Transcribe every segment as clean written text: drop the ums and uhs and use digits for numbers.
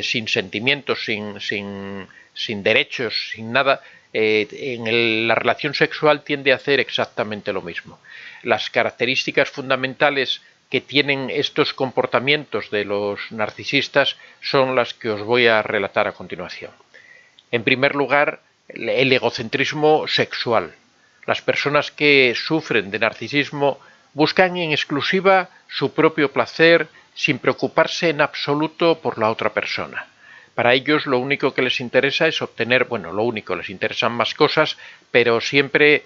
sin sentimientos, sin derechos, sin nada, la relación sexual tiende a hacer exactamente lo mismo. Las características fundamentales que tienen estos comportamientos de los narcisistas son las que os voy a relatar a continuación. En primer lugar, el egocentrismo sexual. Las personas que sufren de narcisismo buscan en exclusiva su propio placer sin preocuparse en absoluto por la otra persona. Para ellos lo único que les interesa es obtener, les interesan más cosas, pero siempre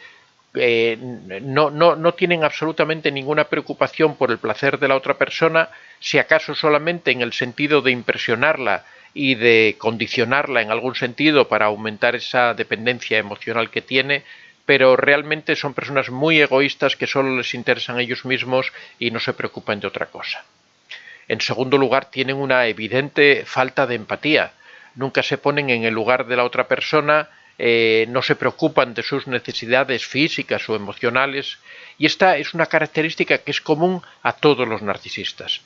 no tienen absolutamente ninguna preocupación por el placer de la otra persona, si acaso solamente en el sentido de impresionarla y de condicionarla en algún sentido para aumentar esa dependencia emocional que tiene, pero realmente son personas muy egoístas que solo les interesan a ellos mismos y no se preocupan de otra cosa. En segundo lugar, tienen una evidente falta de empatía. Nunca se ponen en el lugar de la otra persona, no se preocupan de sus necesidades físicas o emocionales, y esta es una característica que es común a todos los narcisistas.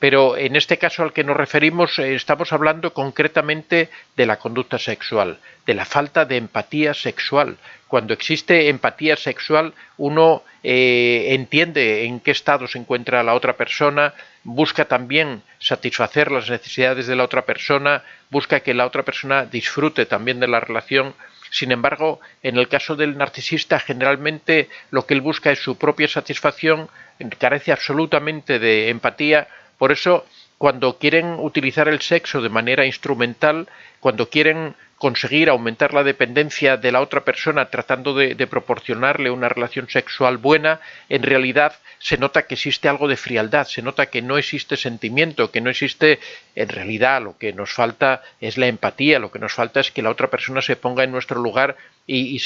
Pero en este caso al que nos referimos estamos hablando concretamente de la conducta sexual, de la falta de empatía sexual. Cuando existe empatía sexual, uno entiende en qué estado se encuentra la otra persona, busca también satisfacer las necesidades de la otra persona, busca que la otra persona disfrute también de la relación. Sin embargo, en el caso del narcisista, generalmente lo que él busca es su propia satisfacción, carece absolutamente de empatía. Por eso, cuando quieren utilizar el sexo de manera instrumental, cuando quieren conseguir aumentar la dependencia de la otra persona tratando de proporcionarle una relación sexual buena, en realidad se nota que existe algo de frialdad, se nota que no existe sentimiento, que no existe, en realidad lo que nos falta es la empatía, lo que nos falta es que la otra persona se ponga en nuestro lugar y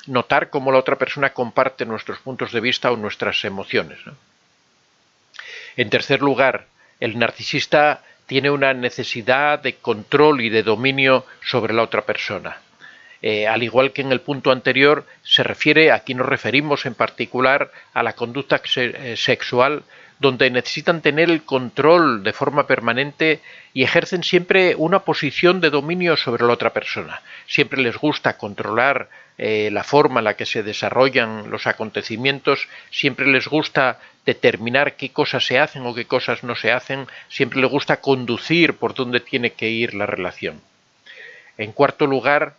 notar cómo la otra persona comparte nuestros puntos de vista o nuestras emociones, ¿no? En tercer lugar, el narcisista tiene una necesidad de control y de dominio sobre la otra persona. Al igual que en el punto anterior, aquí nos referimos en particular a la conducta sexual, donde necesitan tener el control de forma permanente y ejercen siempre una posición de dominio sobre la otra persona. Siempre les gusta controlar la forma en la que se desarrollan los acontecimientos, siempre les gusta determinar qué cosas se hacen o qué cosas no se hacen, siempre les gusta conducir por dónde tiene que ir la relación. En cuarto lugar,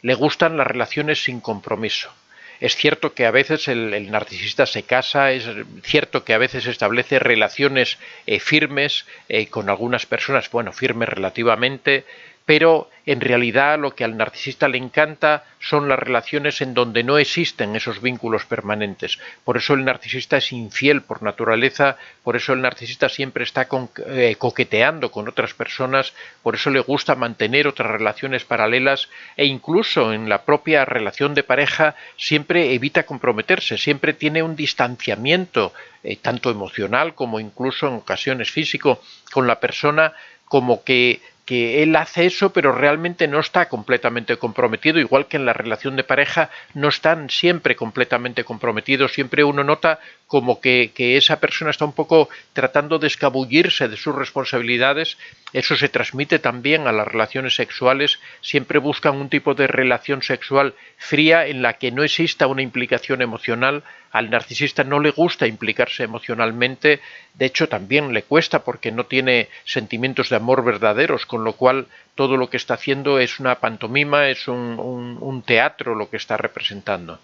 le gustan las relaciones sin compromiso. Es cierto que a veces el narcisista se casa, es cierto que a veces establece relaciones firmes con algunas personas, firmes relativamente, pero en realidad lo que al narcisista le encanta son las relaciones en donde no existen esos vínculos permanentes. Por eso el narcisista es infiel por naturaleza, por eso el narcisista siempre está coqueteando con otras personas, por eso le gusta mantener otras relaciones paralelas e incluso en la propia relación de pareja siempre evita comprometerse, siempre tiene un distanciamiento tanto emocional como incluso en ocasiones físico con la persona, como que él hace eso pero realmente no está completamente comprometido, igual que en la relación de pareja no están siempre completamente comprometidos, siempre uno nota como que esa persona está un poco tratando de escabullirse de sus responsabilidades. Eso se transmite también a las relaciones sexuales, siempre buscan un tipo de relación sexual fría en la que no exista una implicación emocional. Al narcisista no le gusta implicarse emocionalmente, de hecho también le cuesta porque no tiene sentimientos de amor verdaderos, con lo cual todo lo que está haciendo es una pantomima, es un teatro lo que está representando.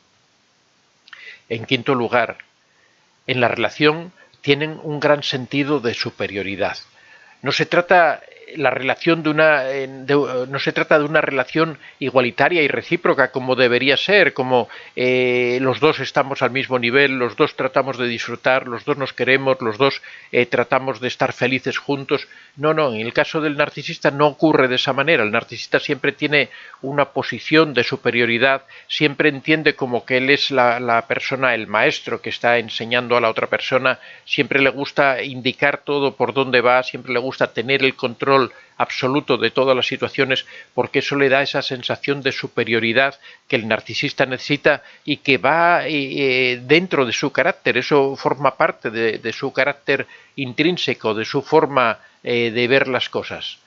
En quinto lugar, en la relación tienen un gran sentido de superioridad. No se trata no se trata de una relación igualitaria y recíproca como debería ser, como los dos estamos al mismo nivel, los dos tratamos de disfrutar, los dos nos queremos, los dos tratamos de estar felices juntos. No, en el caso del narcisista no ocurre de esa manera. El narcisista siempre tiene una posición de superioridad, siempre entiende como que él es la persona, el maestro que está enseñando a la otra persona, siempre le gusta indicar todo por dónde va, siempre le gusta tener el control absoluto de todas las situaciones, porque eso le da esa sensación de superioridad que el narcisista necesita y que va dentro de su carácter. Eso forma parte de su carácter intrínseco, de su forma de ver las cosas.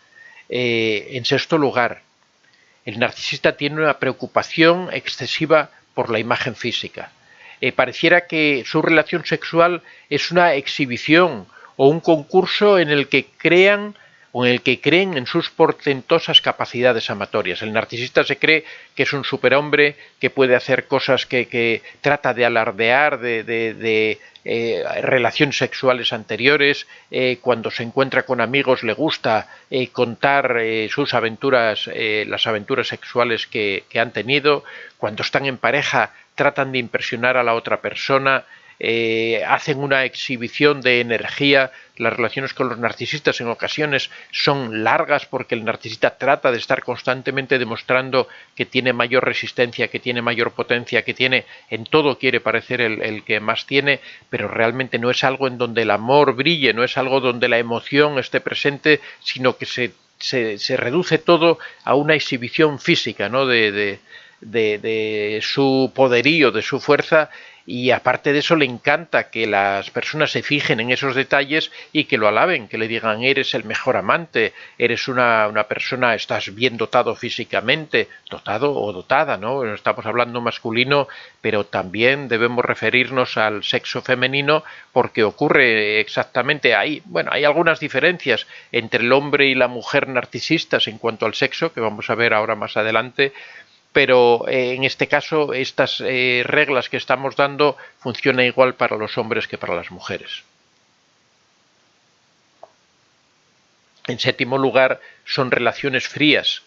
En sexto lugar, el narcisista tiene una preocupación excesiva por la imagen física. Pareciera que su relación sexual es una exhibición o un concurso en el que crean o en el que creen en sus portentosas capacidades amatorias. El narcisista se cree que es un superhombre, que puede hacer cosas, que trata de alardear de relaciones sexuales anteriores, cuando se encuentra con amigos le gusta contar sus aventuras, las aventuras sexuales que han tenido, cuando están en pareja tratan de impresionar a la otra persona, hacen una exhibición de energía. Las relaciones con los narcisistas en ocasiones son largas porque el narcisista trata de estar constantemente demostrando que tiene mayor resistencia, que tiene mayor potencia, que tiene, en todo quiere parecer el que más tiene, pero realmente no es algo en donde el amor brille, no es algo donde la emoción esté presente, sino que se reduce todo a una exhibición física, ¿no? de su poderío, de su fuerza, y aparte de eso le encanta que las personas se fijen en esos detalles y que lo alaben, que le digan eres el mejor amante, eres una persona, estás bien dotado físicamente, dotado o dotada, ¿no? Estamos hablando masculino, pero también debemos referirnos al sexo femenino porque ocurre exactamente ahí. Bueno, hay algunas diferencias entre el hombre y la mujer narcisistas en cuanto al sexo, que vamos a ver ahora más adelante, pero en este caso estas reglas que estamos dando funcionan igual para los hombres que para las mujeres. En séptimo lugar, son relaciones frías.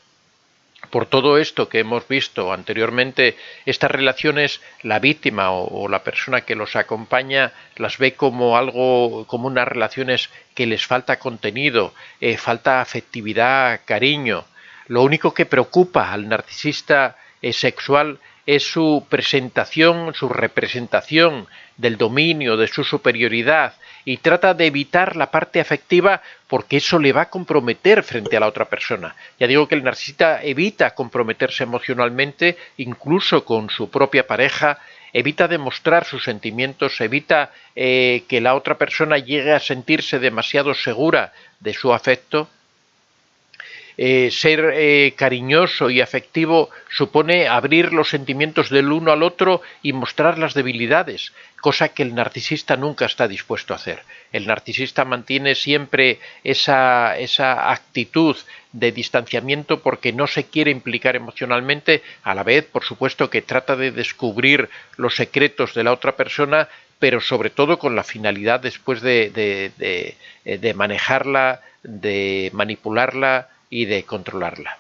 Por todo esto que hemos visto anteriormente, estas relaciones, la víctima o la persona que los acompaña las ve como algo, como unas relaciones que les falta contenido, falta afectividad, cariño. Lo único que preocupa al narcisista sexual es su presentación, su representación del dominio, de su superioridad, y trata de evitar la parte afectiva porque eso le va a comprometer frente a la otra persona. Ya digo que el narcisista evita comprometerse emocionalmente, incluso con su propia pareja, evita demostrar sus sentimientos, evita que la otra persona llegue a sentirse demasiado segura de su afecto. Ser cariñoso y afectivo supone abrir los sentimientos del uno al otro y mostrar las debilidades, cosa que el narcisista nunca está dispuesto a hacer. El narcisista mantiene siempre esa actitud de distanciamiento porque no se quiere implicar emocionalmente, a la vez, por supuesto, que trata de descubrir los secretos de la otra persona, pero sobre todo con la finalidad después de manejarla, de manipularla y de controlarla.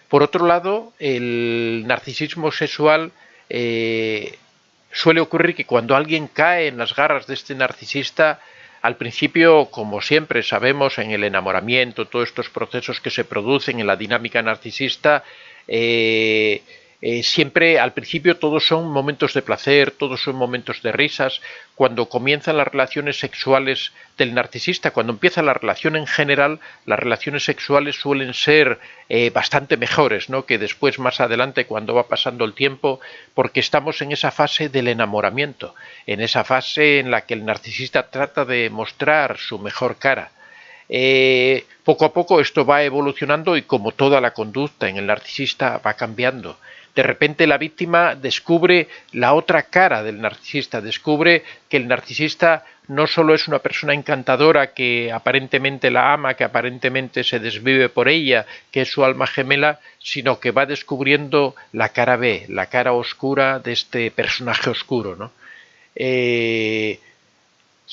Por otro lado, el narcisismo sexual suele ocurrir que cuando alguien cae en las garras de este narcisista, al principio, como siempre sabemos en el enamoramiento, todos estos procesos que se producen en la dinámica narcisista, siempre al principio todos son momentos de placer, todos son momentos de risas. Cuando comienzan las relaciones sexuales del narcisista, cuando empieza la relación en general, las relaciones sexuales suelen ser bastante mejores, ¿no?, que después, más adelante, cuando va pasando el tiempo, porque estamos en esa fase del enamoramiento, en esa fase en la que el narcisista trata de mostrar su mejor cara. Poco a poco esto va evolucionando y, como toda la conducta en el narcisista, va cambiando. De repente la víctima descubre la otra cara del narcisista, descubre que el narcisista no solo es una persona encantadora que aparentemente la ama, que aparentemente se desvive por ella, que es su alma gemela, sino que va descubriendo la cara B, la cara oscura de este personaje oscuro, ¿no? Se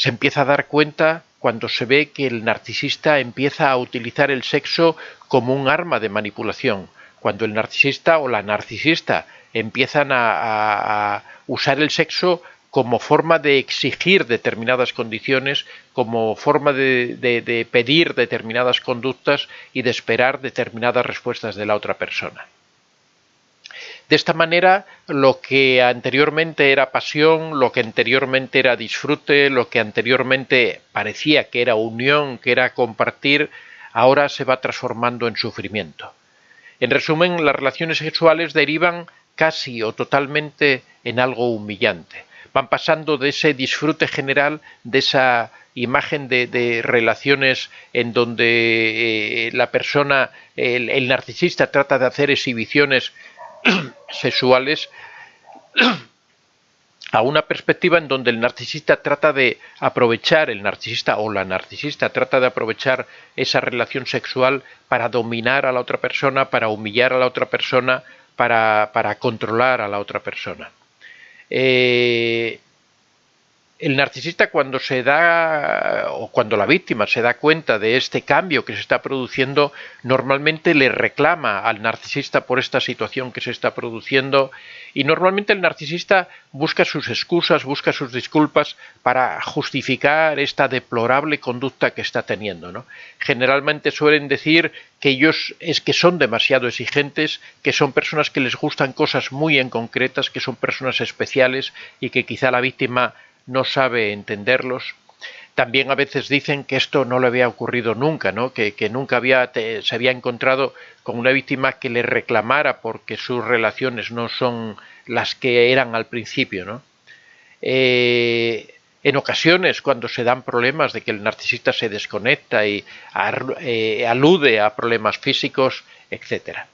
empieza a dar cuenta cuando se ve que el narcisista empieza a utilizar el sexo como un arma de manipulación. Cuando el narcisista o la narcisista empiezan a usar el sexo como forma de exigir determinadas condiciones, como forma de pedir determinadas conductas y de esperar determinadas respuestas de la otra persona. De esta manera, lo que anteriormente era pasión, lo que anteriormente era disfrute, lo que anteriormente parecía que era unión, que era compartir, ahora se va transformando en sufrimiento. En resumen, las relaciones sexuales derivan casi o totalmente en algo humillante. van pasando de ese disfrute general, de esa imagen de relaciones en donde la persona, el narcisista trata de hacer exhibiciones sexuales, a una perspectiva en donde el narcisista trata de aprovechar, el narcisista o la narcisista trata de aprovechar esa relación sexual para dominar a la otra persona, para humillar a la otra persona, para controlar a la otra persona. El narcisista, cuando se da, o cuando la víctima se da cuenta de este cambio que se está produciendo, normalmente le reclama al narcisista por esta situación que se está produciendo, y normalmente el narcisista busca sus excusas, busca sus disculpas para justificar esta deplorable conducta que está teniendo, ¿no? Generalmente suelen decir que ellos es que son demasiado exigentes, que son personas que les gustan cosas muy en concretas, que son personas especiales y que quizá la víctima no sabe entenderlos. También a veces dicen que esto no le había ocurrido nunca, ¿no? Que nunca se había encontrado con una víctima que le reclamara porque sus relaciones no son las que eran al principio, ¿no? En ocasiones, cuando se dan problemas de que el narcisista se desconecta y alude a problemas físicos, etcétera.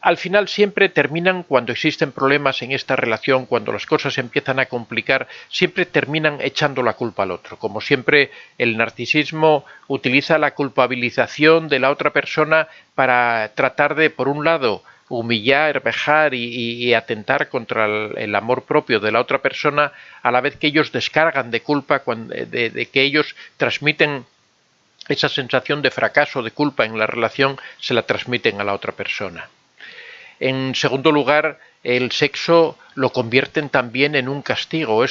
Al final siempre terminan, cuando existen problemas en esta relación, cuando las cosas se empiezan a complicar, siempre terminan echando la culpa al otro. Como siempre, el narcisismo utiliza la culpabilización de la otra persona para tratar de, por un lado, humillar, vejar y atentar contra el amor propio de la otra persona, a la vez que ellos descargan de culpa, de que ellos transmiten esa sensación de fracaso, de culpa en la relación, se la transmiten a la otra persona. En segundo lugar, el sexo lo convierten también en un castigo.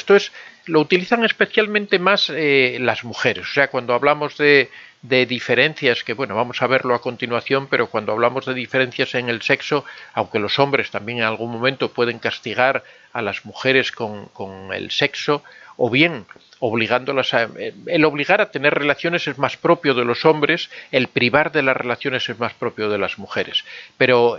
Lo utilizan especialmente más las mujeres. O sea, cuando hablamos de diferencias, que bueno, vamos a verlo a continuación, pero cuando hablamos de diferencias en el sexo, aunque los hombres también en algún momento pueden castigar a las mujeres con el sexo, o bien obligándolas el obligar a tener relaciones es más propio de los hombres, el privar de las relaciones es más propio de las mujeres. Pero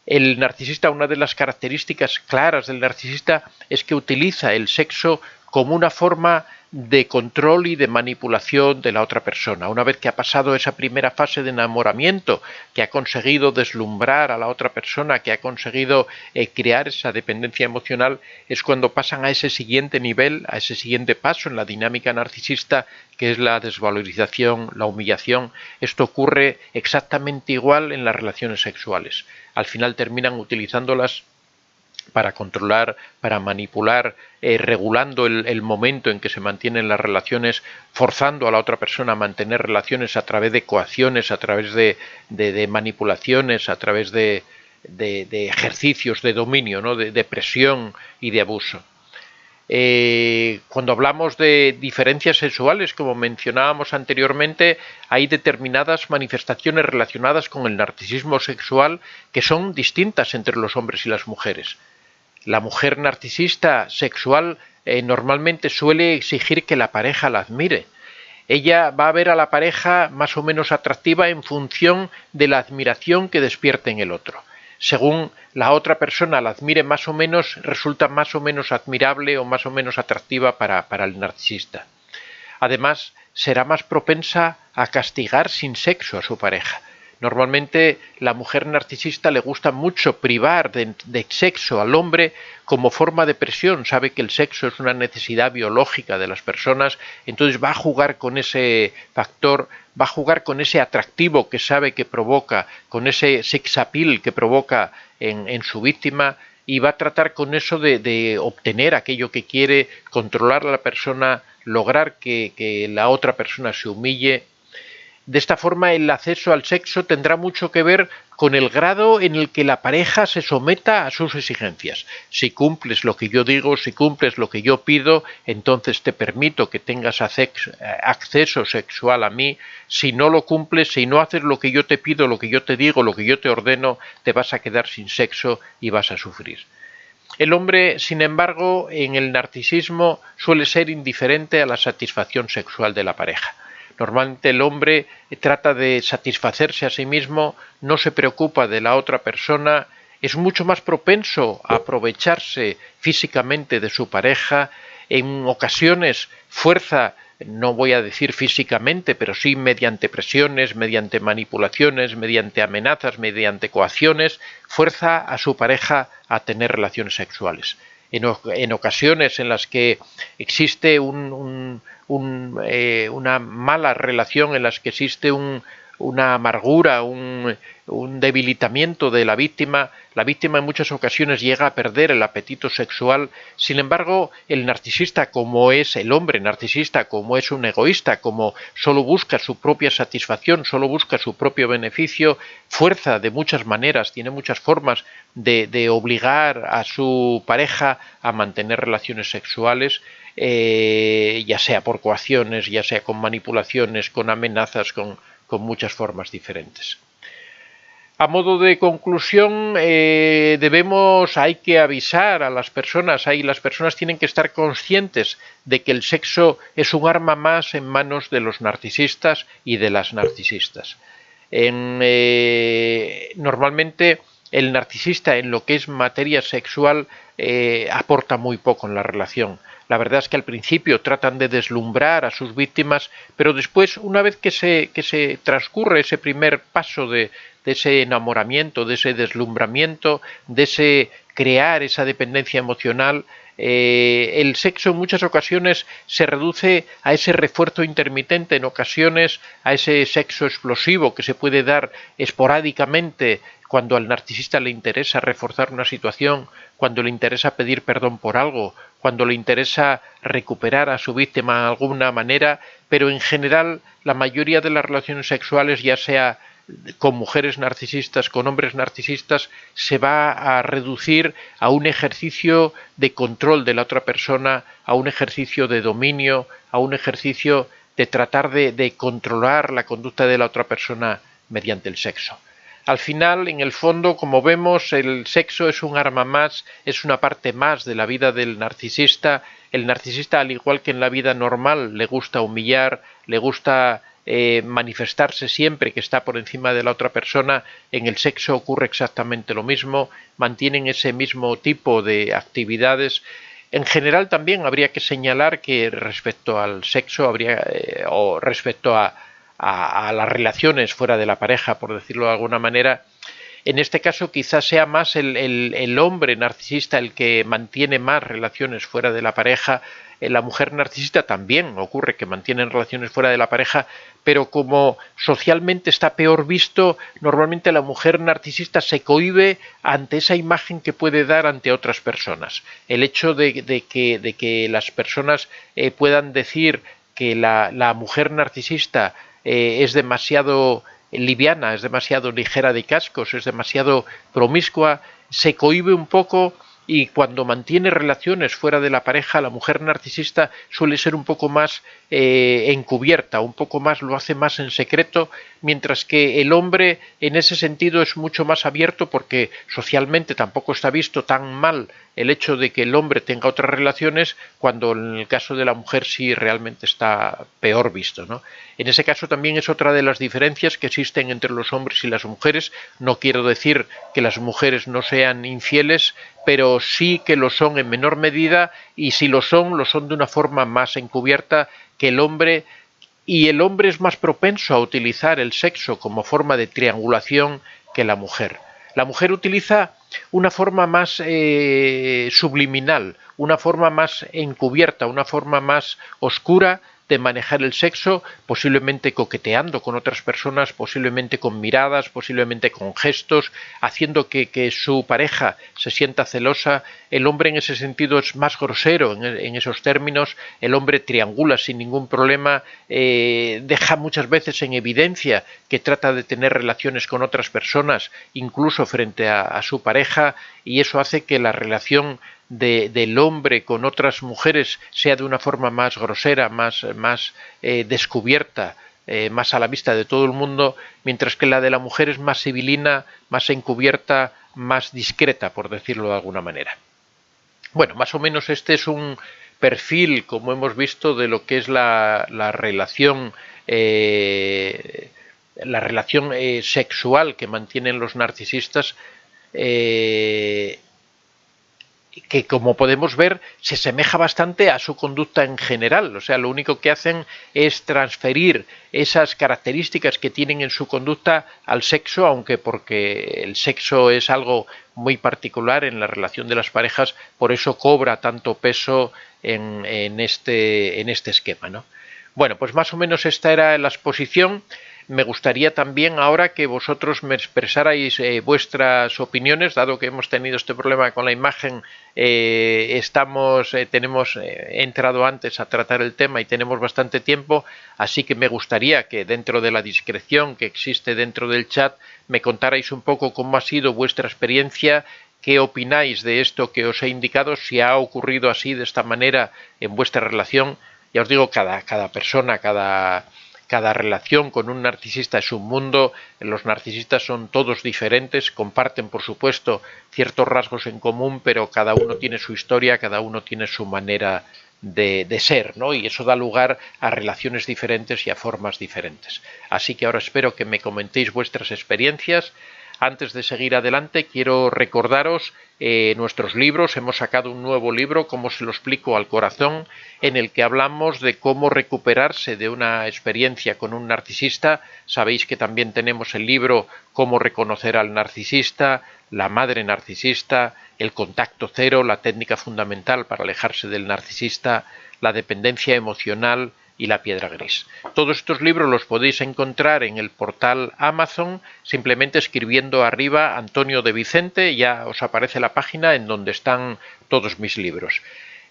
el narcisista, una de las características claras del narcisista es que utiliza el sexo como una forma de control y de manipulación de la otra persona. Una vez que ha pasado esa primera fase de enamoramiento, que ha conseguido deslumbrar a la otra persona, que ha conseguido crear esa dependencia emocional, es cuando pasan a ese siguiente nivel, a ese siguiente paso en la dinámica narcisista, que es la desvalorización, la humillación. Esto ocurre exactamente igual en las relaciones sexuales. Al final terminan utilizándolas para controlar, para manipular, regulando el momento en que se mantienen las relaciones, forzando a la otra persona a mantener relaciones a través de coacciones, a través de manipulaciones, a través de ejercicios de dominio, ¿no? de presión y de abuso. Cuando hablamos de diferencias sexuales, como mencionábamos anteriormente, hay determinadas manifestaciones relacionadas con el narcisismo sexual que son distintas entre los hombres y las mujeres. La mujer narcisista sexual normalmente suele exigir que la pareja la admire. Ella va a ver a la pareja más o menos atractiva en función de la admiración que despierte en el otro. Según la otra persona la admire más o menos, resulta más o menos admirable o más o menos atractiva para el narcisista. Además, será más propensa a castigar sin sexo a su pareja. Normalmente la mujer narcisista le gusta mucho privar de sexo al hombre como forma de presión. Sabe que el sexo es una necesidad biológica de las personas, entonces va a jugar con ese factor, va a jugar con ese atractivo que sabe que provoca, con ese sex appeal que provoca en su víctima, y va a tratar con eso de obtener aquello que quiere, controlar a la persona, lograr que la otra persona se humille. De esta forma, el acceso al sexo tendrá mucho que ver con el grado en el que la pareja se someta a sus exigencias. Si cumples lo que yo digo, si cumples lo que yo pido, entonces te permito que tengas acceso sexual a mí. Si no lo cumples, si no haces lo que yo te pido, lo que yo te digo, lo que yo te ordeno, te vas a quedar sin sexo y vas a sufrir. El hombre, sin embargo, en el narcisismo suele ser indiferente a la satisfacción sexual de la pareja. Normalmente el hombre trata de satisfacerse a sí mismo, no se preocupa de la otra persona, es mucho más propenso a aprovecharse físicamente de su pareja, en ocasiones fuerza, no voy a decir físicamente, pero sí mediante presiones, mediante manipulaciones, mediante amenazas, mediante coacciones, fuerza a su pareja a tener relaciones sexuales. En ocasiones en las que existe una mala relación, en las que existe una amargura, un debilitamiento de la víctima en muchas ocasiones llega a perder el apetito sexual. Sin embargo, el narcisista, como es el hombre narcisista, como es un egoísta, como solo busca su propia satisfacción, solo busca su propio beneficio, fuerza de muchas maneras, tiene muchas formas de obligar a su pareja a mantener relaciones sexuales, ya sea por coacciones, ya sea con manipulaciones, con amenazas, con muchas formas diferentes. A modo de conclusión, hay que avisar a las personas, las personas tienen que estar conscientes de que el sexo es un arma más en manos de los narcisistas y de las narcisistas. Normalmente el narcisista en lo que es materia sexual aporta muy poco en la relación. La verdad es que al principio tratan de deslumbrar a sus víctimas, pero después, una vez que se transcurre ese primer paso de ese enamoramiento, de ese deslumbramiento, de ese crear esa dependencia emocional, el sexo en muchas ocasiones se reduce a ese refuerzo intermitente, en ocasiones a ese sexo explosivo que se puede dar esporádicamente cuando al narcisista le interesa reforzar una situación, cuando le interesa pedir perdón por algo, cuando le interesa recuperar a su víctima de alguna manera, pero en general la mayoría de las relaciones sexuales, ya sea con mujeres narcisistas, con hombres narcisistas, se va a reducir a un ejercicio de control de la otra persona, a un ejercicio de dominio, a un ejercicio de tratar de controlar la conducta de la otra persona mediante el sexo. Al final, en el fondo, como vemos, el sexo es un arma más, es una parte más de la vida del narcisista. El narcisista, al igual que en la vida normal, le gusta humillar, le gusta manifestarse siempre que está por encima de la otra persona. En el sexo ocurre exactamente lo mismo, mantienen ese mismo tipo de actividades. En general también habría que señalar que respecto al sexo o respecto a las relaciones fuera de la pareja, por decirlo de alguna manera, en este caso quizás sea más el hombre narcisista el que mantiene más relaciones fuera de la pareja. La mujer narcisista también ocurre que mantienen relaciones fuera de la pareja, pero como socialmente está peor visto, normalmente la mujer narcisista se cohíbe ante esa imagen que puede dar ante otras personas. El hecho de que las personas puedan decir que la mujer narcisista es demasiado liviana, es demasiado ligera de cascos, es demasiado promiscua, se cohíbe un poco, y cuando mantiene relaciones fuera de la pareja, la mujer narcisista suele ser un poco más encubierta, un poco más, lo hace más en secreto, mientras que el hombre en ese sentido es mucho más abierto, porque socialmente tampoco está visto tan mal el hecho de que el hombre tenga otras relaciones, cuando en el caso de la mujer sí realmente está peor visto, ¿no? En ese caso también es otra de las diferencias que existen entre los hombres y las mujeres. No quiero decir que las mujeres no sean infieles, pero sí que lo son en menor medida, y si lo son de una forma más encubierta que el hombre, y el hombre es más propenso a utilizar el sexo como forma de triangulación que la mujer. La mujer utiliza una forma más subliminal, una forma más encubierta, una forma más oscura de manejar el sexo, posiblemente coqueteando con otras personas, posiblemente con miradas, posiblemente con gestos, haciendo que su pareja se sienta celosa. El hombre en ese sentido es más grosero en esos términos. El hombre triangula sin ningún problema, deja muchas veces en evidencia que trata de tener relaciones con otras personas, incluso frente a su pareja, y eso hace que la relación del hombre con otras mujeres sea de una forma más grosera, más descubierta, más a la vista de todo el mundo, mientras que la de la mujer es más sibilina, más encubierta, más discreta, por decirlo de alguna manera. Bueno, más o menos este es un perfil, como hemos visto, de lo que es la relación sexual que mantienen los narcisistas. que, como podemos ver, se asemeja bastante a su conducta en general. O sea, lo único que hacen es transferir esas características que tienen en su conducta al sexo, aunque porque el sexo es algo muy particular en la relación de las parejas, por eso cobra tanto peso en este esquema, ¿no? Bueno, pues más o menos esta era la exposición. Me gustaría también ahora que vosotros me expresarais vuestras opiniones, dado que hemos tenido este problema con la imagen, tenemos entrado antes a tratar el tema y tenemos bastante tiempo, así que me gustaría que dentro de la discreción que existe dentro del chat me contarais un poco cómo ha sido vuestra experiencia, qué opináis de esto que os he indicado, si ha ocurrido así de esta manera en vuestra relación. Ya os digo, cada persona, cada relación con un narcisista es un mundo. Los narcisistas son todos diferentes, comparten por supuesto ciertos rasgos en común, pero cada uno tiene su historia, cada uno tiene su manera de ser, ¿no? Y eso da lugar a relaciones diferentes y a formas diferentes. Así que ahora espero que me comentéis vuestras experiencias. Antes de seguir adelante, quiero recordaros nuestros libros. Hemos sacado un nuevo libro, como se lo explico al corazón, en el que hablamos de cómo recuperarse de una experiencia con un narcisista. Sabéis que también tenemos el libro Cómo reconocer al narcisista, La madre narcisista, El contacto cero, la técnica fundamental para alejarse del narcisista, La dependencia emocional y La piedra gris. Todos estos libros los podéis encontrar en el portal Amazon, simplemente escribiendo arriba Antonio de Vicente, ya os aparece la página en donde están todos mis libros.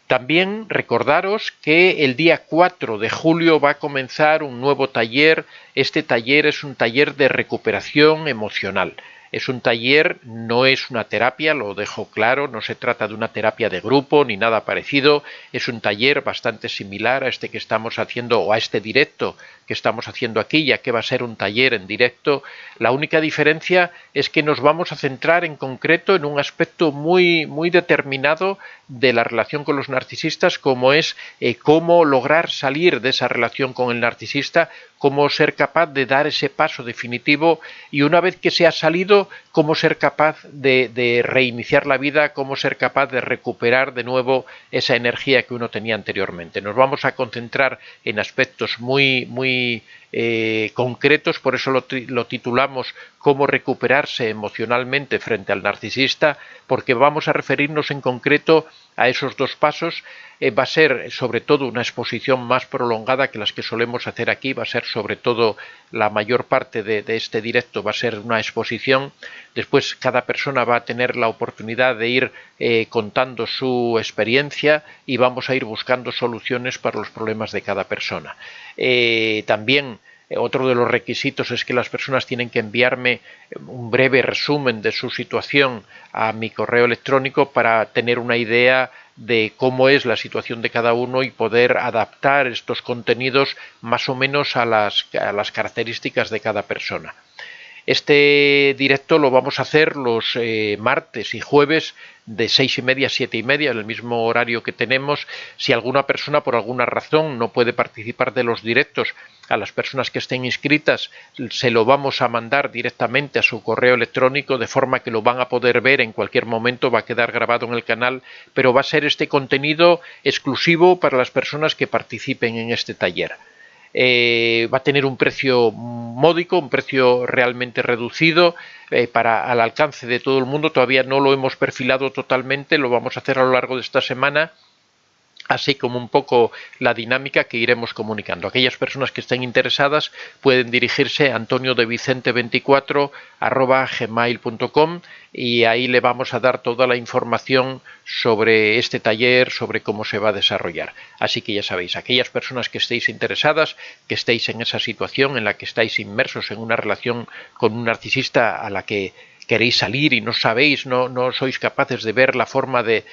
También recordaros que el día 4 de julio va a comenzar un nuevo taller. Este taller es un taller de recuperación emocional. Es un taller, no es una terapia, lo dejo claro, no se trata de una terapia de grupo ni nada parecido, es un taller bastante similar a este que estamos haciendo o a este directo que estamos haciendo aquí, ya que va a ser un taller en directo. La única diferencia es que nos vamos a centrar en concreto en un aspecto muy determinado de la relación con los narcisistas, como es cómo lograr salir de esa relación con el narcisista, cómo ser capaz de dar ese paso definitivo y una vez que se ha salido, cómo ser capaz de reiniciar la vida, cómo ser capaz de recuperar de nuevo esa energía que uno tenía anteriormente. Nos vamos a concentrar en aspectos muy concretos, por eso lo titulamos Cómo recuperarse emocionalmente frente al narcisista, porque vamos a referirnos en concreto a esos dos pasos. Va a ser sobre todo una exposición más prolongada que las que solemos hacer aquí, va a ser sobre todo la mayor parte de este directo, va a ser una exposición. Después cada persona va a tener la oportunidad de ir contando su experiencia y vamos a ir buscando soluciones para los problemas de cada persona. También otro de los requisitos es que las personas tienen que enviarme un breve resumen de su situación a mi correo electrónico para tener una idea de cómo es la situación de cada uno y poder adaptar estos contenidos más o menos a las características de cada persona. Este directo lo vamos a hacer los martes y jueves de 6:30 a 7:30, en el mismo horario que tenemos. Si alguna persona por alguna razón no puede participar de los directos, a las personas que estén inscritas se lo vamos a mandar directamente a su correo electrónico, de forma que lo van a poder ver en cualquier momento, va a quedar grabado en el canal, pero va a ser este contenido exclusivo para las personas que participen en este taller. Va a tener un precio módico, un precio realmente reducido al alcance de todo el mundo. Todavía no lo hemos perfilado totalmente, lo vamos a hacer a lo largo de esta semana, así como un poco la dinámica que iremos comunicando. Aquellas personas que estén interesadas pueden dirigirse a antoniodevicente24@gmail.com y ahí le vamos a dar toda la información sobre este taller, sobre cómo se va a desarrollar. Así que ya sabéis, aquellas personas que estéis interesadas, que estéis en esa situación en la que estáis inmersos en una relación con un narcisista a la que queréis salir y no sabéis, no sois capaces de ver la forma de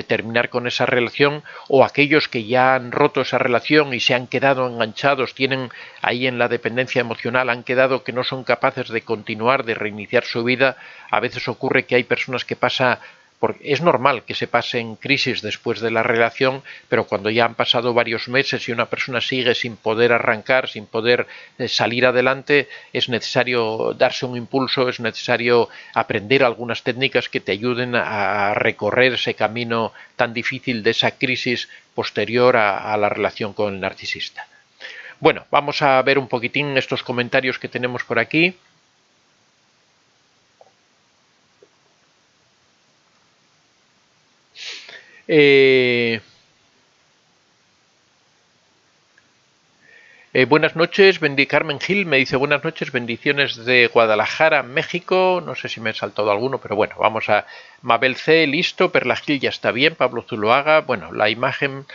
terminar con esa relación, o aquellos que ya han roto esa relación y se han quedado enganchados, tienen ahí en la dependencia emocional, han quedado que no son capaces de continuar, de reiniciar su vida. A veces ocurre que hay personas que porque es normal que se pasen crisis después de la relación, pero cuando ya han pasado varios meses y una persona sigue sin poder arrancar, sin poder salir adelante, es necesario darse un impulso, es necesario aprender algunas técnicas que te ayuden a recorrer ese camino tan difícil de esa crisis posterior a la relación con el narcisista. Bueno, vamos a ver un poquitín estos comentarios que tenemos por aquí. Buenas noches, Carmen Gil me dice buenas noches, bendiciones de Guadalajara, México. No sé si me he saltado alguno, pero bueno, vamos a Mabel C, listo, Perla Gil ya está bien, Pablo Zuloaga, bueno, la imagen.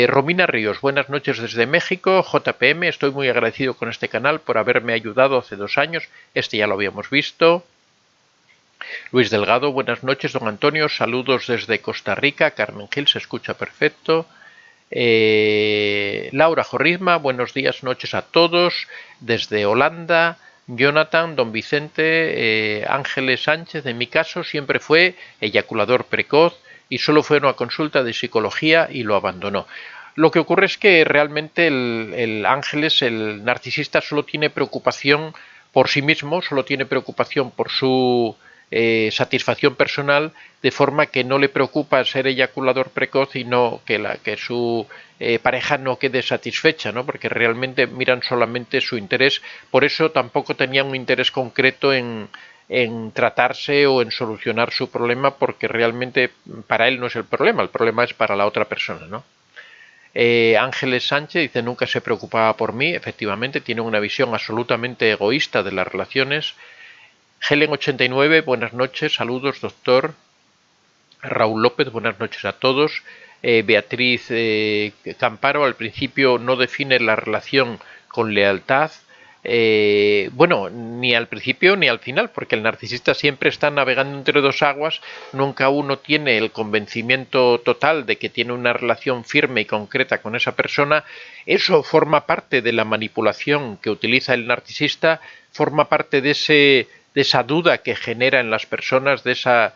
Romina Ríos, buenas noches desde México. JPM, estoy muy agradecido con este canal por haberme ayudado hace 2 años, este ya lo habíamos visto. Luis Delgado, buenas noches, don Antonio, saludos desde Costa Rica. Carmen Gil, se escucha perfecto. Laura Jorrisma, buenos días, noches a todos, desde Holanda. Jonathan, don Vicente, Ángeles Sánchez, en mi caso siempre fue eyaculador precoz y solo fue una consulta de psicología y lo abandonó. Lo que ocurre es que realmente el Ángeles, el narcisista, solo tiene preocupación por sí mismo, solo tiene preocupación por su satisfacción personal, de forma que no le preocupa ser eyaculador precoz y no que su pareja no quede satisfecha, ¿no? Porque realmente miran solamente su interés. Por eso tampoco tenían un interés concreto en tratarse o en solucionar su problema, porque realmente para él no es el problema es para la otra persona, ¿no? Ángeles Sánchez dice nunca se preocupaba por mí, efectivamente tiene una visión absolutamente egoísta de las relaciones. Helen 89, buenas noches, saludos doctor. Raúl López, buenas noches a todos. Beatriz Camparo, al principio no define la relación con lealtad. Bueno, ni al principio ni al final, porque el narcisista siempre está navegando entre dos aguas, nunca uno tiene el convencimiento total de que tiene una relación firme y concreta con esa persona. Eso forma parte de la manipulación que utiliza el narcisista, forma parte de esa duda que genera en las personas, de esa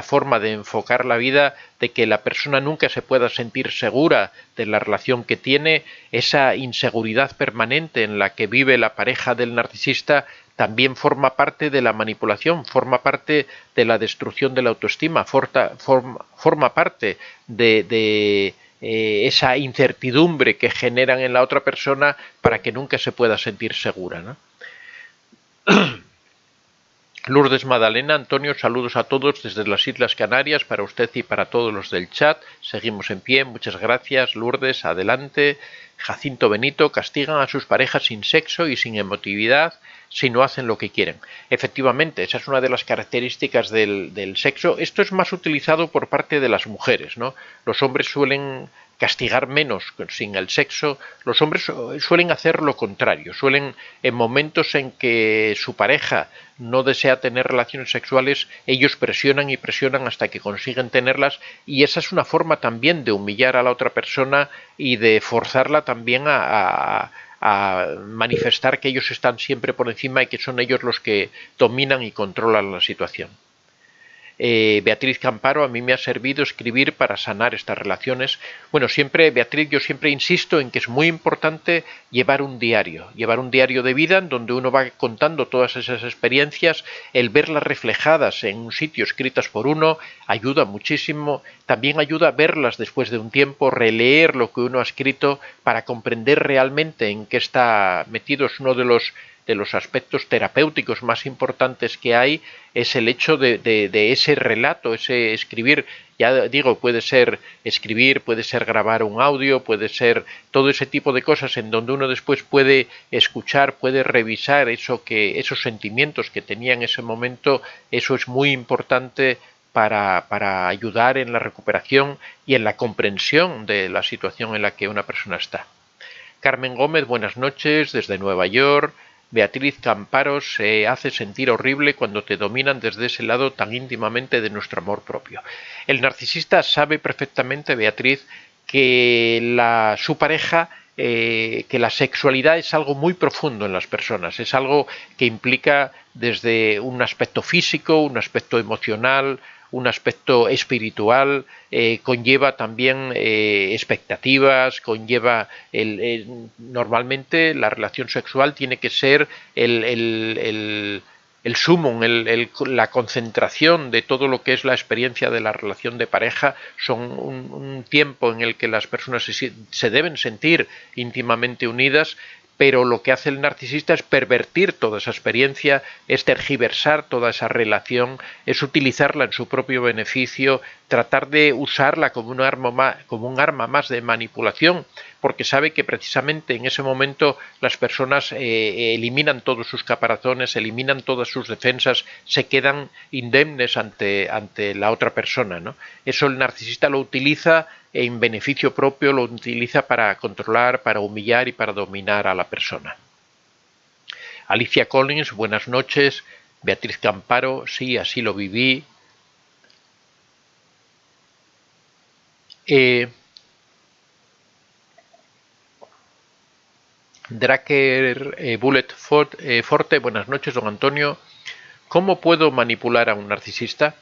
forma de enfocar la vida, de que la persona nunca se pueda sentir segura de la relación que tiene, esa inseguridad permanente en la que vive la pareja del narcisista, también forma parte de la manipulación, forma parte de la destrucción de la autoestima, forma parte de esa incertidumbre que generan en la otra persona para que nunca se pueda sentir segura, ¿no? Lourdes Madalena, Antonio, saludos a todos desde las Islas Canarias, para usted y para todos los del chat. Seguimos en pie, muchas gracias, Lourdes, adelante. Jacinto Benito, castigan a sus parejas sin sexo y sin emotividad si no hacen lo que quieren. Efectivamente, esa es una de las características del sexo. Esto es más utilizado por parte de las mujeres, ¿no? Los hombres suelen castigar menos sin el sexo. Los hombres suelen hacer lo contrario, suelen, en momentos en que su pareja no desea tener relaciones sexuales, ellos presionan y presionan hasta que consiguen tenerlas, y esa es una forma también de humillar a la otra persona y de forzarla también a manifestar que ellos están siempre por encima y que son ellos los que dominan y controlan la situación. Beatriz Camparo, a mí me ha servido escribir para sanar estas relaciones. Bueno, siempre, Beatriz, yo siempre insisto en que es muy importante llevar un diario de vida en donde uno va contando todas esas experiencias. El verlas reflejadas en un sitio, escritas por uno, ayuda muchísimo. También ayuda a verlas después de un tiempo, releer lo que uno ha escrito para comprender realmente en qué está metido. Es uno de los aspectos terapéuticos más importantes que hay, es el hecho de ese relato, ese escribir. Ya digo, puede ser escribir, puede ser grabar un audio, puede ser todo ese tipo de cosas en donde uno después puede escuchar, puede revisar esos sentimientos que tenía en ese momento. Eso es muy importante para ayudar en la recuperación y en la comprensión de la situación en la que una persona está. Carmen Gómez, buenas noches desde Nueva York. Beatriz Camparo, se hace sentir horrible cuando te dominan desde ese lado tan íntimamente de nuestro amor propio. El narcisista sabe perfectamente, Beatriz, que su pareja, que la sexualidad es algo muy profundo en las personas, es algo que implica desde un aspecto físico, un aspecto emocional, un aspecto espiritual, conlleva también expectativas, conlleva normalmente la relación sexual tiene que ser el sumum, la concentración de todo lo que es la experiencia de la relación de pareja. Son un tiempo en el que las personas se deben sentir íntimamente unidas, pero lo que hace el narcisista es pervertir toda esa experiencia, es tergiversar toda esa relación, es utilizarla en su propio beneficio, tratar de usarla como un arma más de manipulación, porque sabe que precisamente en ese momento las personas eliminan todos sus caparazones, eliminan todas sus defensas, se quedan indemnes ante la otra persona, ¿no? Eso el narcisista lo utiliza en beneficio propio, lo utiliza para controlar, para humillar y para dominar a la persona. Alicia Collins, buenas noches. Beatriz Camparo, sí, así lo viví. Draker Bullet Forte, buenas noches, don Antonio. ¿Cómo puedo manipular a un narcisista?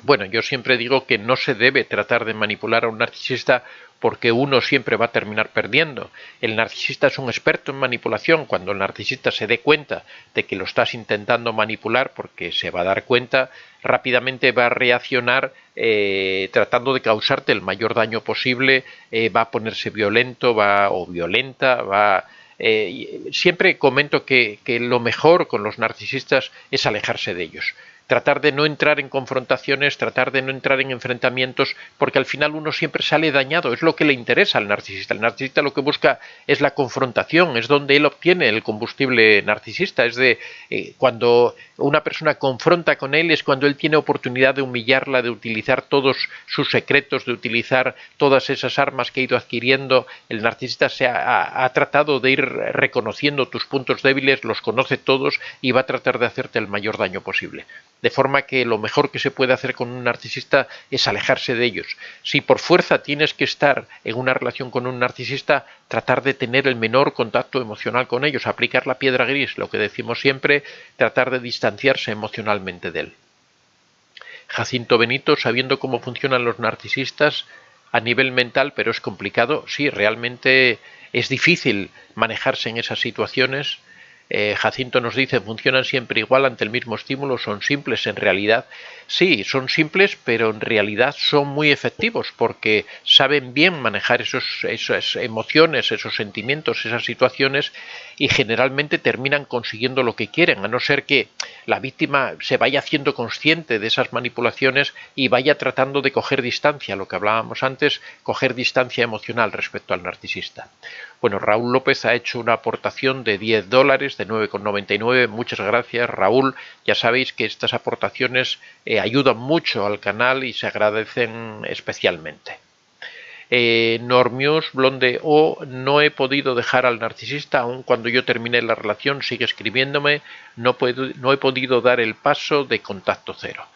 Bueno, yo siempre digo que no se debe tratar de manipular a un narcisista porque uno siempre va a terminar perdiendo. El narcisista es un experto en manipulación. Cuando el narcisista se dé cuenta de que lo estás intentando manipular, porque se va a dar cuenta, rápidamente va a reaccionar tratando de causarte el mayor daño posible, va a ponerse violento o violenta, siempre comento que lo mejor con los narcisistas es alejarse de ellos. Tratar de no entrar en confrontaciones, tratar de no entrar en enfrentamientos, porque al final uno siempre sale dañado, es lo que le interesa al narcisista. El narcisista lo que busca es la confrontación, es donde él obtiene el combustible narcisista, es de cuando una persona confronta con él, es cuando él tiene oportunidad de humillarla, de utilizar todos sus secretos, de utilizar todas esas armas que ha ido adquiriendo. El narcisista ha tratado de ir reconociendo tus puntos débiles, los conoce todos y va a tratar de hacerte el mayor daño posible. De forma que lo mejor que se puede hacer con un narcisista es alejarse de ellos. Si por fuerza tienes que estar en una relación con un narcisista, tratar de tener el menor contacto emocional con ellos, aplicar la piedra gris, lo que decimos siempre, tratar de distanciarse emocionalmente de él. Jacinto Benito, sabiendo cómo funcionan los narcisistas a nivel mental, pero es complicado, sí, realmente es difícil manejarse en esas situaciones. Jacinto nos dice, ¿funcionan siempre igual ante el mismo estímulo? ¿Son simples en realidad? Sí, son simples, pero en realidad son muy efectivos porque saben bien manejar esas emociones, esos sentimientos, esas situaciones y generalmente terminan consiguiendo lo que quieren, a no ser que la víctima se vaya haciendo consciente de esas manipulaciones y vaya tratando de coger distancia, lo que hablábamos antes, coger distancia emocional respecto al narcisista. Bueno, Raúl López ha hecho una aportación de $10, de 9,99. Muchas gracias, Raúl. Ya sabéis que estas aportaciones ayudan mucho al canal y se agradecen especialmente. Normius Blonde no he podido dejar al narcisista, aun cuando yo terminé la relación, sigue escribiéndome, no he podido dar el paso de contacto cero.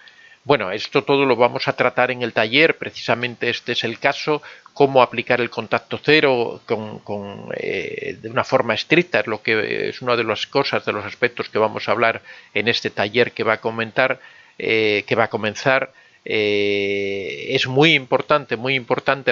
Bueno, esto todo lo vamos a tratar en el taller, precisamente este es el caso, cómo aplicar el contacto cero de una forma estricta, es una de las cosas, de los aspectos que vamos a hablar en este taller que va a comenzar. Es muy importante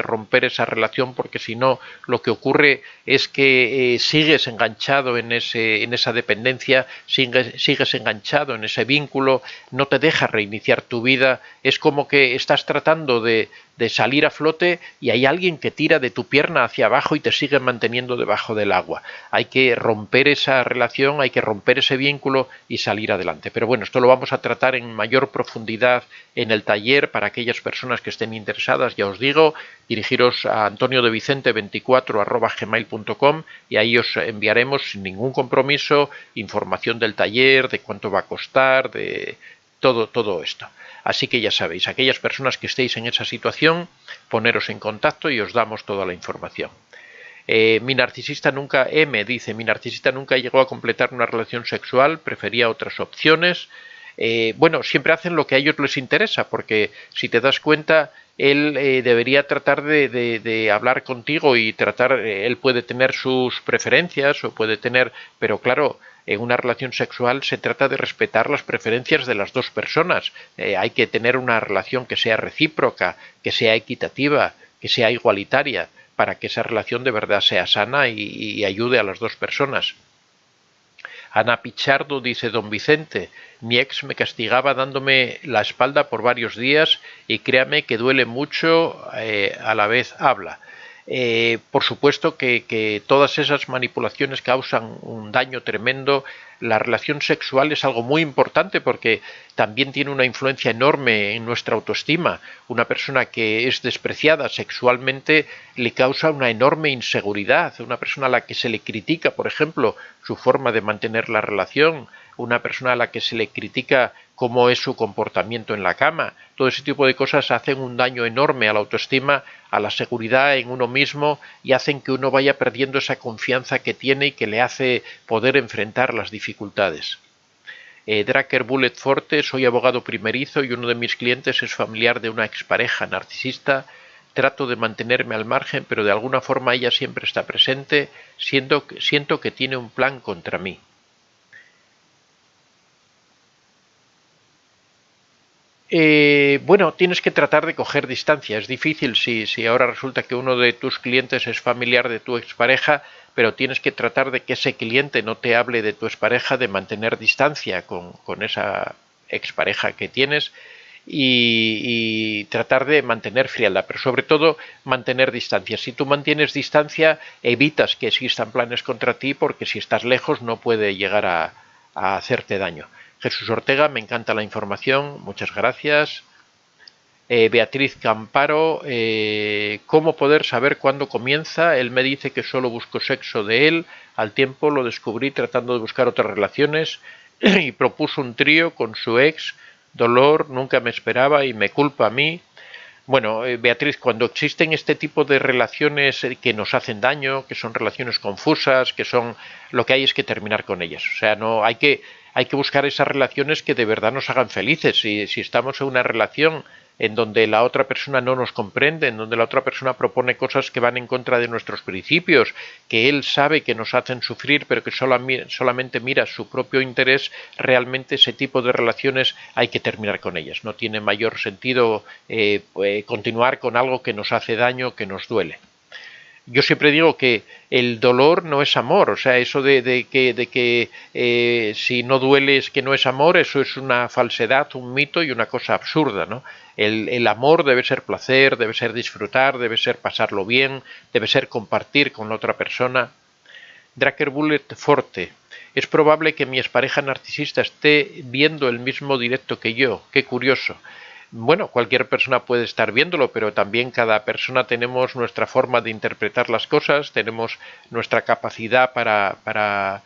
romper esa relación porque si no lo que ocurre es que sigues enganchado en esa dependencia, sigues enganchado en ese vínculo, no te deja reiniciar tu vida, es como que estás tratando de salir a flote y hay alguien que tira de tu pierna hacia abajo y te sigue manteniendo debajo del agua. Hay que romper esa relación, hay que romper ese vínculo y salir adelante. Pero bueno, esto lo vamos a tratar en mayor profundidad en el taller para aquellas personas que estén interesadas, ya os digo, dirigiros a antoniodevicente24@gmail.com y ahí os enviaremos sin ningún compromiso información del taller, de cuánto va a costar, de todo esto. Así que ya sabéis, aquellas personas que estéis en esa situación, poneros en contacto y os damos toda la información. Mi narcisista nunca llegó a completar una relación sexual, prefería otras opciones. Bueno, siempre hacen lo que a ellos les interesa, porque si te das cuenta, él debería tratar de hablar contigo y él puede tener sus preferencias o puede tener, pero claro, En una relación sexual se trata de respetar las preferencias de las dos personas. Hay que tener una relación que sea recíproca, que sea equitativa, que sea igualitaria, para que esa relación de verdad sea sana y ayude a las dos personas. Ana Pichardo dice: don Vicente, mi ex me castigaba dándome la espalda por varios días y créame que duele mucho, a la vez habla. Por supuesto que todas esas manipulaciones causan un daño tremendo. La relación sexual es algo muy importante porque también tiene una influencia enorme en nuestra autoestima. Una persona que es despreciada sexualmente le causa una enorme inseguridad. Una persona a la que se le critica, por ejemplo, su forma de mantener la relación, una persona a la que se le critica cómo es su comportamiento en la cama, todo ese tipo de cosas hacen un daño enorme a la autoestima, a la seguridad en uno mismo y hacen que uno vaya perdiendo esa confianza que tiene y que le hace poder enfrentar las dificultades. Dracker Bullet Forte: soy abogado primerizo y uno de mis clientes es familiar de una expareja narcisista. Trato de mantenerme al margen, pero de alguna forma ella siempre está presente, siento que tiene un plan contra mí. Bueno, tienes que tratar de coger distancia. Es difícil si ahora resulta que uno de tus clientes es familiar de tu expareja, pero tienes que tratar de que ese cliente no te hable de tu expareja, de mantener distancia con esa expareja que tienes y tratar de mantener frialdad, pero sobre todo mantener distancia. Si tú mantienes distancia, evitas que existan planes contra ti, porque si estás lejos no puede llegar a hacerte daño. Jesús Ortega: me encanta la información, muchas gracias. Beatriz Camparo: ¿cómo poder saber cuándo comienza? Él me dice que solo busco sexo de él, al tiempo lo descubrí tratando de buscar otras relaciones y propuso un trío con su ex. Dolor, nunca me esperaba y me culpa a mí. Bueno, Beatriz, cuando existen este tipo de relaciones que nos hacen daño, que son relaciones confusas, lo que hay es que terminar con ellas. O sea, no hay que buscar esas relaciones que de verdad nos hagan felices. Si estamos en una relación en donde la otra persona no nos comprende, en donde la otra persona propone cosas que van en contra de nuestros principios, que él sabe que nos hacen sufrir, pero que solamente mira su propio interés, realmente ese tipo de relaciones hay que terminar con ellas. No tiene mayor sentido continuar con algo que nos hace daño, que nos duele. Yo siempre digo que el dolor no es amor, o sea, eso de que si no duele es que no es amor, eso es una falsedad, un mito y una cosa absurda, ¿no? El amor debe ser placer, debe ser disfrutar, debe ser pasarlo bien, debe ser compartir con la otra persona. Dracker Bullet Forte: es probable que mi expareja narcisista esté viendo el mismo directo que yo, qué curioso. Bueno, cualquier persona puede estar viéndolo, pero también cada persona tenemos nuestra forma de interpretar las cosas, tenemos nuestra capacidad para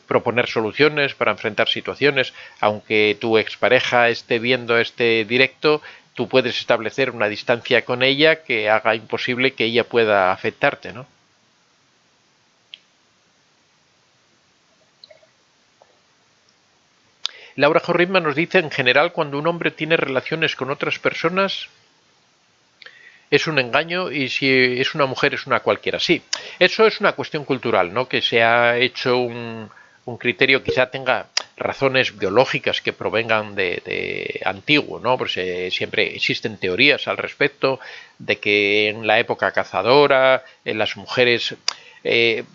proponer soluciones, para enfrentar situaciones. Aunque tu expareja esté viendo este directo, tú puedes establecer una distancia con ella que haga imposible que ella pueda afectarte, ¿no? Laura Jorritma nos dice: en general, cuando un hombre tiene relaciones con otras personas, es un engaño, y si es una mujer es una cualquiera. Sí, eso es una cuestión cultural, ¿no? Que se ha hecho un criterio, quizá tenga razones biológicas que provengan de antiguo, ¿no? Pues siempre existen teorías al respecto de que en la época cazadora, las mujeres...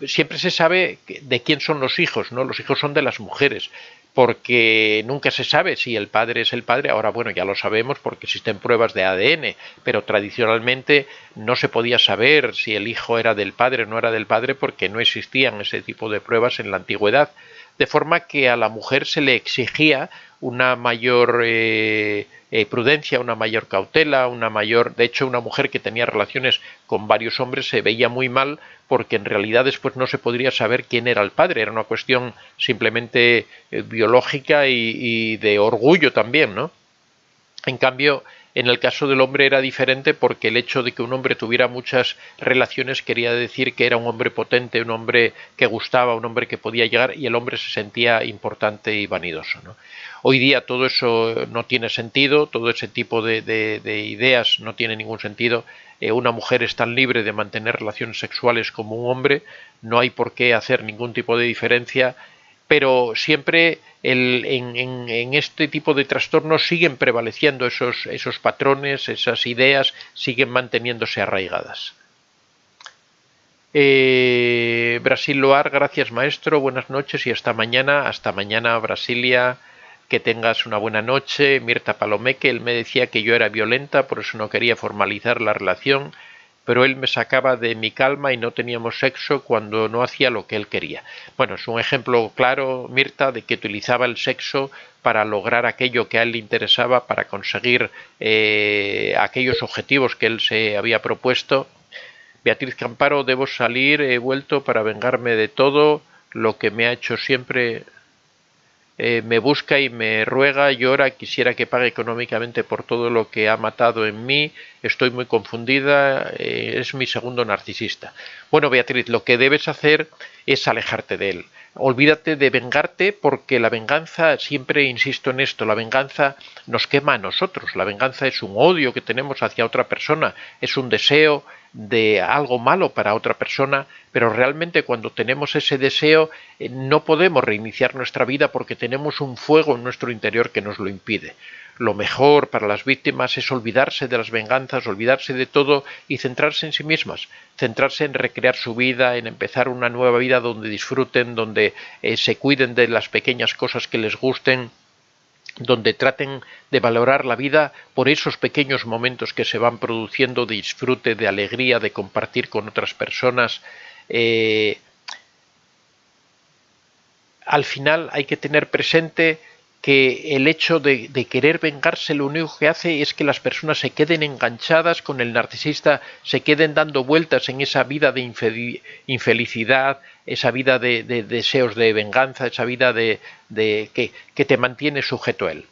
siempre se sabe de quién son los hijos, ¿no? Los hijos son de las mujeres, porque nunca se sabe si el padre es el padre. Ahora, bueno, ya lo sabemos porque existen pruebas de ADN, pero tradicionalmente no se podía saber si el hijo era del padre o no era del padre, porque no existían ese tipo de pruebas en la antigüedad, de forma que a la mujer se le exigía una mayor prudencia, una mayor cautela, de hecho, una mujer que tenía relaciones con varios hombres se veía muy mal, porque en realidad después no se podría saber quién era el padre. Era una cuestión simplemente biológica y de orgullo también, ¿no? En cambio, en el caso del hombre era diferente, porque el hecho de que un hombre tuviera muchas relaciones quería decir que era un hombre potente, un hombre que gustaba, un hombre que podía llegar, y el hombre se sentía importante y vanidoso, ¿no? Hoy día todo eso no tiene sentido, todo ese tipo de ideas no tiene ningún sentido. Una mujer es tan libre de mantener relaciones sexuales como un hombre, no hay por qué hacer ningún tipo de diferencia. pero siempre en este tipo de trastornos siguen prevaleciendo esos patrones, esas ideas, siguen manteniéndose arraigadas. Brasil Loar, gracias maestro, buenas noches y hasta mañana. Hasta mañana, Brasilia, que tengas una buena noche. Mirta Palomeque, él me decía que yo era violenta, por eso no quería formalizar la relación, pero él me sacaba de mi calma y no teníamos sexo cuando no hacía lo que él quería. Bueno, es un ejemplo claro, Mirta, de que utilizaba el sexo para lograr aquello que a él le interesaba, para conseguir aquellos objetivos que él se había propuesto. Beatriz Camparo, debo salir, he vuelto para vengarme de todo lo que me ha hecho siempre. Me busca y me ruega, llora, quisiera que pague económicamente por todo lo que ha matado en mí, estoy muy confundida, es mi segundo narcisista. Bueno, Beatriz, lo que debes hacer es alejarte de él. Olvídate de vengarte, porque la venganza, siempre insisto en esto, la venganza nos quema a nosotros, la venganza es un odio que tenemos hacia otra persona, es un deseo de algo malo para otra persona, pero realmente cuando tenemos ese deseo no podemos reiniciar nuestra vida porque tenemos un fuego en nuestro interior que nos lo impide. Lo mejor para las víctimas es olvidarse de las venganzas, olvidarse de todo y centrarse en sí mismas, centrarse en recrear su vida, en empezar una nueva vida donde disfruten, donde se cuiden de las pequeñas cosas que les gusten, donde traten de valorar la vida por esos pequeños momentos que se van produciendo de disfrute, de alegría, de compartir con otras personas. Al final hay que tener presente que el hecho de querer vengarse lo único que hace es que las personas se queden enganchadas con el narcisista, se queden dando vueltas en esa vida de infelicidad, esa vida de deseos de venganza, esa vida que te mantiene sujeto a él.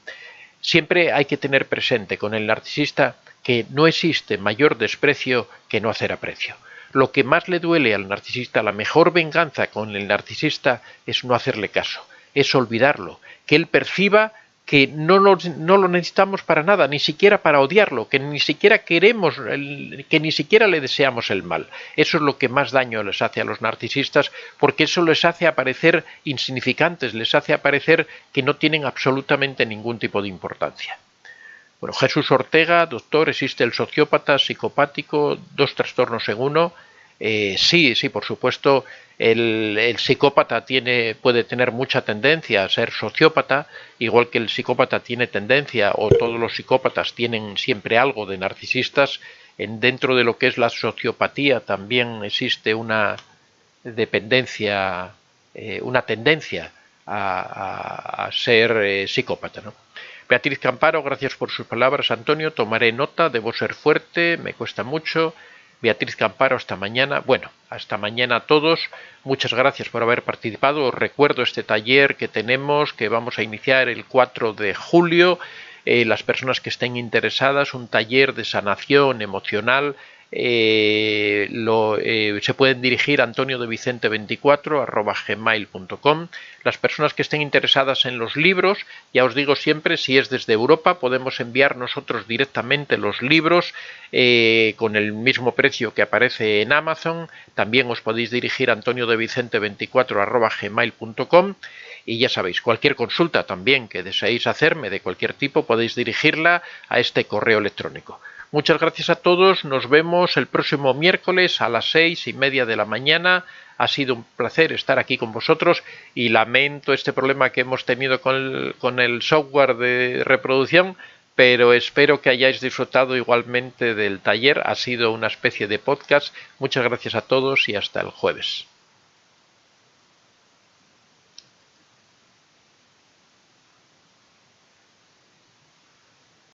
Siempre hay que tener presente con el narcisista que no existe mayor desprecio que no hacer aprecio. Lo que más le duele al narcisista, la mejor venganza con el narcisista es no hacerle caso, es olvidarlo, que él perciba que no lo necesitamos para nada, ni siquiera para odiarlo, que ni siquiera queremos, que ni siquiera le deseamos el mal. Eso es lo que más daño les hace a los narcisistas, porque eso les hace aparecer insignificantes, les hace aparecer que no tienen absolutamente ningún tipo de importancia. Bueno, Jesús Ortega, doctor, ¿existe el sociópata psicopático, dos trastornos en uno? Sí, por supuesto, el psicópata puede tener mucha tendencia a ser sociópata, igual que el psicópata tiene tendencia, o todos los psicópatas tienen siempre algo de narcisistas. Dentro de lo que es la sociopatía también existe una dependencia, una tendencia a ser psicópata, ¿no? Beatriz Camparo, gracias por sus palabras, Antonio, tomaré nota, debo ser fuerte, me cuesta mucho. Beatriz Camparo, hasta mañana. Bueno, hasta mañana a todos. Muchas gracias por haber participado. Os recuerdo este taller que tenemos, que vamos a iniciar el 4 de julio. Las personas que estén interesadas, un taller de sanación emocional. Se pueden dirigir a antoniodevicente24@gmail.com. Las personas que estén interesadas en los libros, ya os digo siempre, si es desde Europa podemos enviar nosotros directamente los libros con el mismo precio que aparece en Amazon. También os podéis dirigir a antoniodevicente24@gmail.com. Y ya sabéis, cualquier consulta también que deseéis hacerme de cualquier tipo podéis dirigirla a este correo electrónico. Muchas gracias a todos, nos vemos el próximo miércoles a las 6:30 de la mañana. Ha sido un placer estar aquí con vosotros y lamento este problema que hemos tenido con el software de reproducción, pero espero que hayáis disfrutado igualmente del taller. Ha sido una especie de podcast. Muchas gracias a todos y hasta el jueves.